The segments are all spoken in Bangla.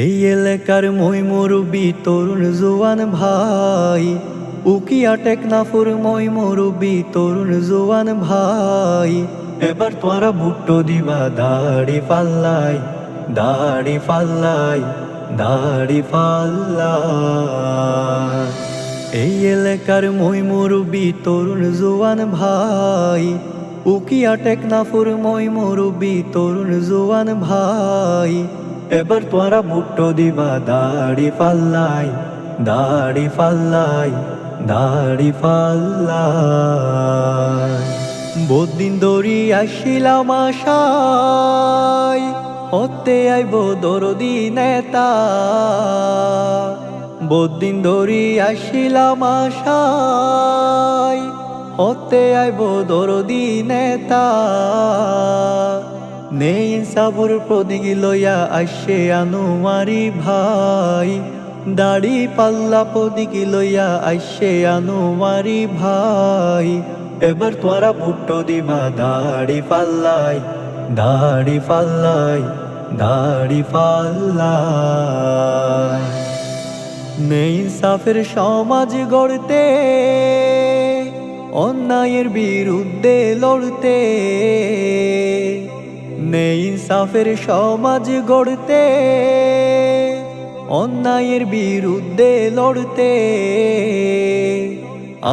এই এলাকার মই মুরব্বি তরুণ জোয়ান ভাই, উকিয়া টেকনাফুর মই মুরব্বি তরুণ জোয়ান ভাই। এবার তোরা ভুট্টো দিবা দাড়ি পাল্লাই, দাড়ি পাল্লাই, দাড়ি পাল্লাই। এই এলাকার মই মুরব্বি তরুণ জোয়ান ভাই, উকিয়া টেকনাফুর মই মুরব্বি তরুণ জোয়ান ভাই। এবার তোরা ভুট্টো দিবা দাড়ি পাল্লাই, দাড়ি পাল্লাই, দাড়ি পাল্লাই। বহুদিন ধরি আসিলাম আশায়, হতে আইব দরদি নেতা। বহুদিন ধরি আসিলাম আশায়, হতে আইব দরদি নেতা। নেই সাবুর প্রদিক লইয়া আসে আনুমারি ভাই, দাড়ি পাল্লা প্রদিক লইয়া আসে আনুমারি ভাই। এবার তোরা ভুট্টো দিবা দাড়ি পাল্লাই, দাড়ি পাল্লাই, দাড়ি পাল্লাই। নেই সাফের সমাজ গড়তে, অন্যায়ের বিরুদ্ধে লড়তে। নেই ইনসাফের সমাজ গড়তে, অন্যায়ের বিরুদ্ধে লড়তে।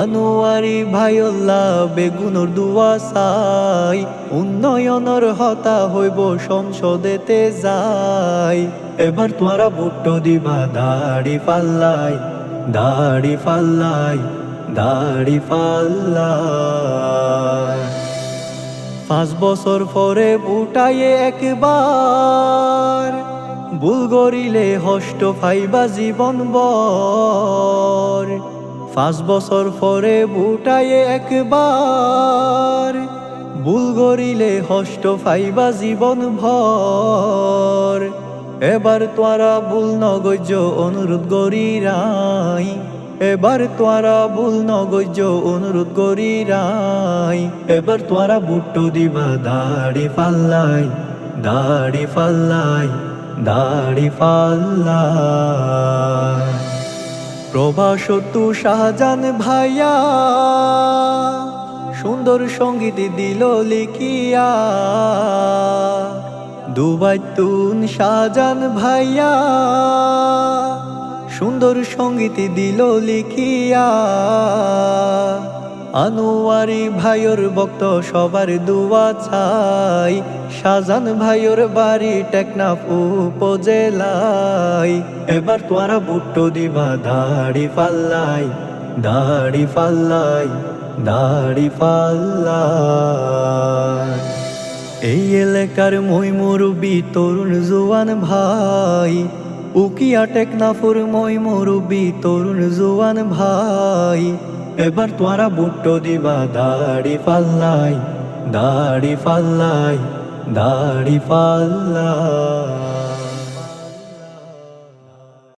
আনোয়ারি ভাইল্লা বেগুনর দুয়া চাই, উন্নয়নের হতা হইব সংসদেতে যাই। এবার তোরা ভুট্টো দিবা দাড়ি পাল্লাই, দাড়ি পাল্লাই, দাড়ি পাল্লাই। 5 বছর পরে বুটাইয়ে একবার, ভুল গরিলে হষ্ট ফাইবা জীবন বর। 5 বছর পরে বুটাইয়ে একবার, ভুল গরিলে হষ্ট ফাইবা জীবন ভর। এবার তোরা ভুল নগজ অনুরোধ গরি রাই, এবার তোরা ভুল নগজ অনুরোধ করি রাই। এবার তোরা ভুট্টো দিবা দাড়ি পাল্লাই, দাড়ি পাল্লাই, দাড়ি পাল্লাই। প্রভাসতু শাহজান ভাইয়া সুন্দর সঙ্গীত দিল লিখিয়া, দুবাই তুন শাহজান ভাইয়া সুন্দর সঙ্গীত দিল লিখিয়া। আনোয়ারি ভাইয়ের ভক্ত সবার দুয়া চাই, শাহজান ভাইয়ের বাড়ি টেকনাফ উপজেলায়। এবার তোরা ভুট্টো দিবা দাড়ি পাল্লাই, দাড়ি পাল্লাই, দাড়ি পাল্লাই। এই এলাকার মই মুরব্বি তরুণ জোয়ান ভাই, উকিয়া টেকনাফুর মই মুরব্বি তরুণ জোয়ান ভাই। এবার তোরা ভুট্টো দিবা দাড়ি পাল্লাই, দাড়ি পাল্লাই, দাড়ি পাল্লাই।